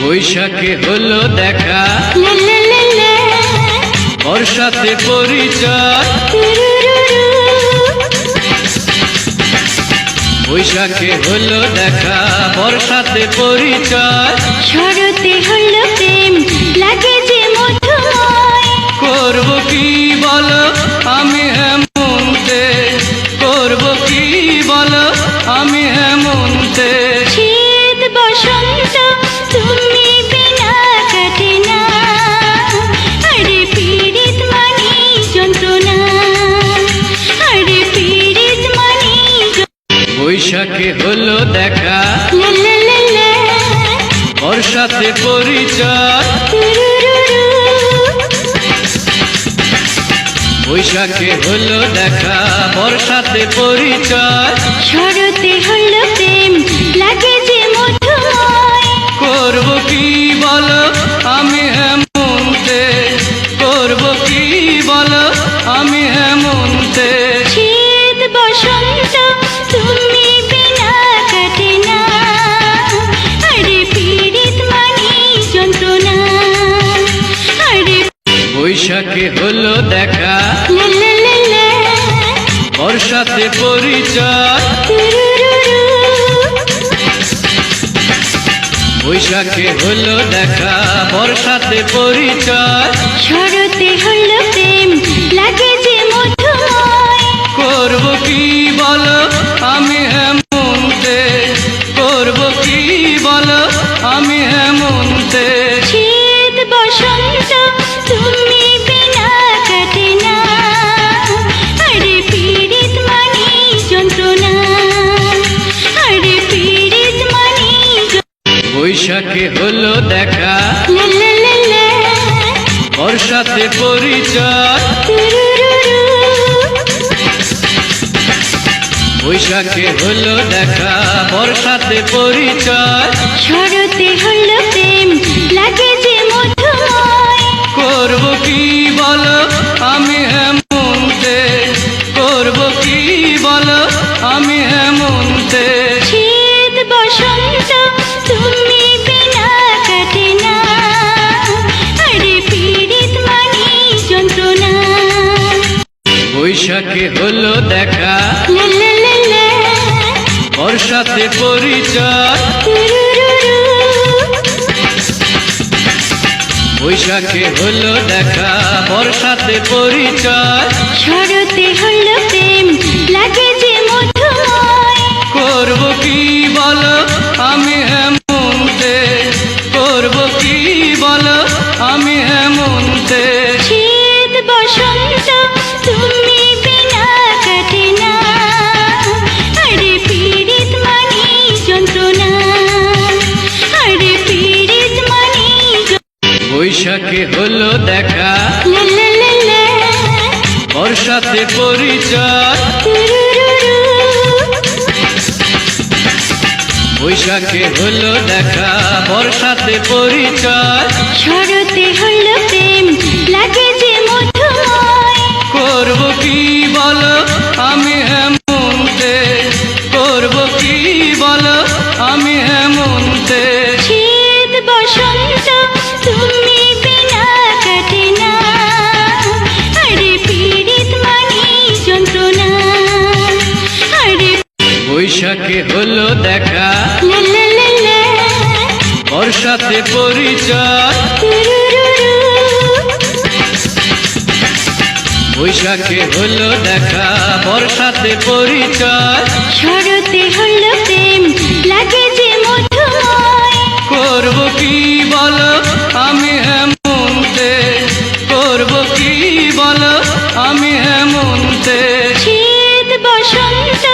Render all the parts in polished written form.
বৈশাখে হলো দেখা, বর্ষাতে পরিচয়। বৈশাখে হলো দেখা, বর্ষাতে পরিচয়। শরতে হলো প্রেম, লাগে যে মধুময়। করব কি বলো আমি হেমন্তে, করব কি বলো আমি হেমন্তে। শীত বসন্ত তুমি বিনা কাটে না, আরে পীড়িত মানি যন্ত্রণা, আরে পীড়িত মানি। বৈশাখে হলো দেখা, বর্ষাতে পরিচয়। বৈশাখে হলো দেখা, বর্ষাতে পরিচয়। শরতে হলো প্রেম, লাগে যে মধুময়। করব কি বলো আমি হেমন্তে, করব কি বলো আমি হেমন্তে। শীত বসন্ত তুমি বিনা কাটে না, আরে পীড়িত মানি যন্ত্রণা, আরে। বৈশাখে হলো দেখা, বর্ষাতে পরিচয়। বৈশাখে হলো দেখা, বর্ষাতে পরিচয়। শরতে হলো প্রেম, লাগে যে মধুময়। করব কি বলো আমি হেমন্তে, করব কি বলো আমি হেমন্তে। শীত বসন্ত তুমি বিনা কাটে না, আরে পীড়িত মানি যন্ত্রণা, আরে পীড়িত মানি। বৈশাখে হলো দেখা, বর্ষাতে পরিচয়। বৈশাখে হলো দেখা, বর্ষাতে পরিচয়। শরতে হলো প্রেম, লাগে যে মধুময়। করব কি বলো আমি হেমন্তে, করব কি বলো আমি হেমন্তে। শীত বসন্ত তুমি বিনা কাটে না, আরে পীড়িত মানি যন্ত্রণা। বৈশাখে হলো দেখা, বর্ষাতে পরিচয়। বৈশাখে হলো দেখা, বর্ষাতে পরিচয়। শরতে হলো প্রেম, লাগে যে মধুময়। করব কি বলো আমি হেমন্তে, করব কি বলো আমি হেমন্তে। শীত বসন্ত তুমি বিনা কাটে না, আরে পীড়িত মানি যন্ত্রণা, আরে পীড়িত মানি। বৈশাখে হলো দেখা, বর্ষাতে পরিচয়। বৈশাখে হলো দেখা, বর্ষাতে পরিচয়। শরতে হলো প্রেম, লাগে যে মধুময়। করব কি বলো আমি হেমন্তে, করব কি বলো আমি হেমন্তে। শীত বসন্ত তুমি বিনা কাটে না, আরে পীড়িত মানি যন্ত্রণা, আরে। বৈশাখে হলো দেখা, বর্ষাতে পরিচয়। বৈশাখে হলো দেখা, বর্ষাতে পরিচয়। শরতে হলো প্রেম, লাগে যে মধুময়। করব কি বলো আমি হেমন্তে, করব কি বলো আমি হেমন্তে। শীত বসন্ত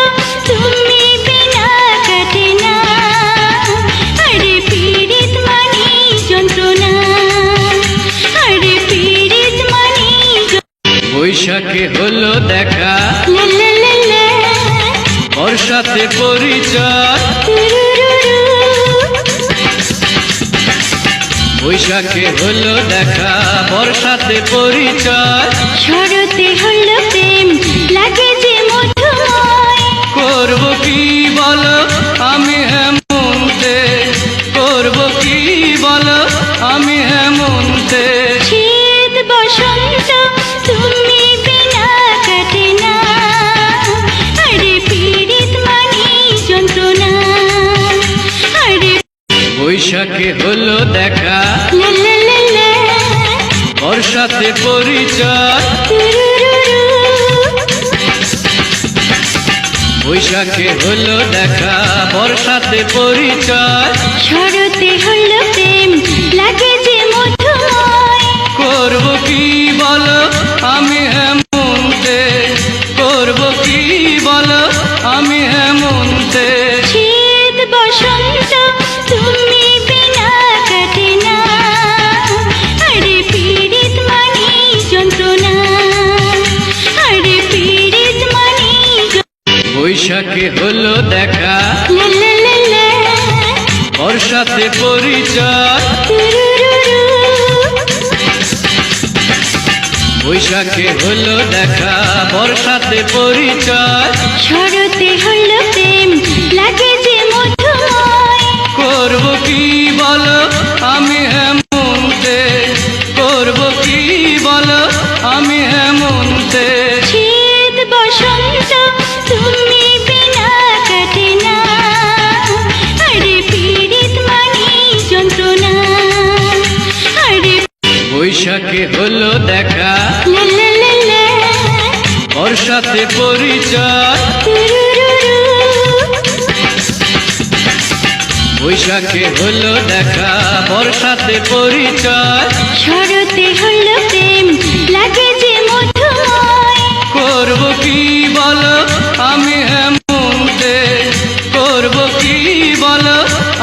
তুমি বিনা কাটে না, আরে পীড়িত মানি যন্ত্রণা, আরে পীড়িত মানি। বৈশাখে হলো দেখা, বর্ষাতে পরিচয়। বৈশাখে হলো দেখা, বর্ষাতে পরিচয়। শরতে হলো প্রেম, লাগে যে মধুময়। করব কি বলো আমি হেমন্তে, করব কি বলো আমি হেমন্তে। শীত বসন্ত তুমি বিনা কাটে না, আরে পীড়িত মানি যন্ত্রণা। আরে বৈশাখে হলো দেখা, লা লা লা লা, বর্ষাতে পরিচয়। তুরুরুরু, বৈশাখে হলো দেখা, বর্ষাতে পরিচয়। শরতে হলো প্রেম লাগে যে মধুময়। করব কি বলো আমি হেমন্তে, করব কি বলো আমি হেমন্তে। শীত বসন্ত তুমি বিনা কাটে না, আরে পীড়িত মানি যন্ত্রণা। আরে পীড়িত মানি বৈশাখে হলো দেখা, লা লা লা লা, বর্ষাতে পরিচয়। তুরুরুরু, বৈশাখে হলো দেখা, বর্ষাতে পরিচয়। শরতে হলো প্রেম লাগে যে মধুময়। করব কি বলো আমি হেমন্তে, করব কি বলো আমি হেমন্তে। শীত বসন্ত তুমি বিনা কাটে না, আরে পীড়িত মানি যন্ত্রণা। আরে বৈশাখে হলো দেখা, লা লা লা লা, বর্ষাতে পরিচয়। তুরুরুরু, বৈশাখে হলো দেখা, বর্ষাতে পরিচয়। শরতে হলো প্রেম লাগে যে মধুময়। করব কি বলো আমি হেমন্তে, করব কি বলো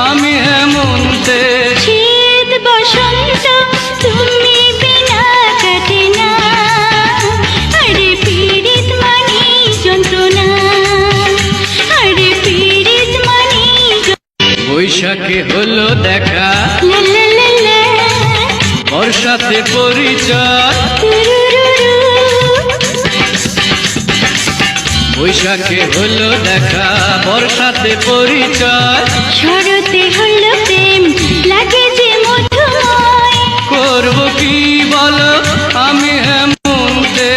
আমি হেমন্তে। শীত বসন্ত তুমি বিনা কাটে না, আরে পীড়িত মানি যন্ত্রণা। আরে পীড়িত মানি বৈশাখে হলো দেখা, লা লা লা লা, বর্ষাতে পরিচয়। তুরুরুরু, বৈশাখে হলো দেখা, বর্ষাতে পরিচয়। শরতে হলো প্রেম লাগে যে মধুময়। করব কি বলো আমি হেমন্তে,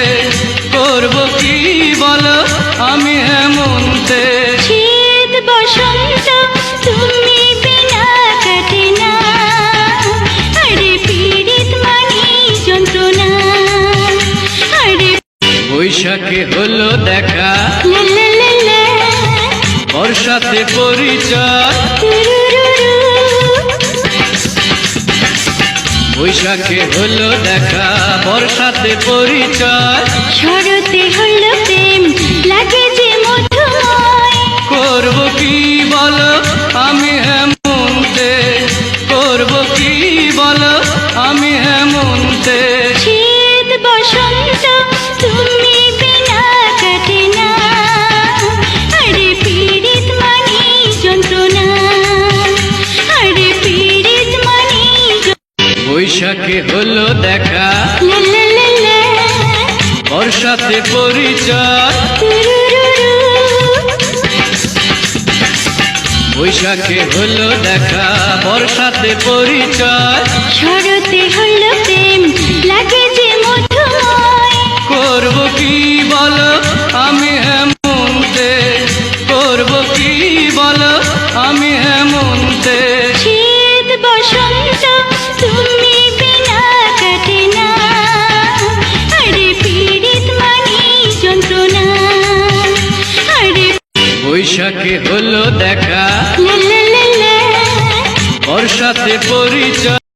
করব কি বলো আমি হেমন্তে। শীত বসন্ত তুমি বিনা কাটে না, আরে পীড়িত মানি যন্ত্রণা। আরে বৈশাখে হলো দেখা, লা লা লা লা, বর্ষাতে পরিচয়। তুরুরুরু, বৈশাখে হলো দেখা, বর্ষাতে পরিচয়। শরতে হলো প্রেম লাগে যে মধুময়। করব কি বলো আমি হেমন্তে, করব কি বলো আমি হেমন্তে। শীত বসন্ত তুমি বিনা কাটে না, আরে পীড়িত মানি যন্ত্রণা। আরে পীড়িত মানি বৈশাখে হলো দেখা, লা লা লা লা, বর্ষাতে পরিচয়। তুরুরুরু, বৈশাখে হলো দেখা, বর্ষাতে পরিচয়। শরতে হলো প্রেম লাগে যে মধুময়। করব কি বলো আমি হেমন্তে, করব কি বলো আমি হেমন্তে। শীত বসন্ত তুমি বিনা কাটে না, আরে পীড়িত মানি যন্ত্রণা। আরে বৈশাখে হলো দেখা, লা লা লা লা, বর্ষাতে পরিচয়।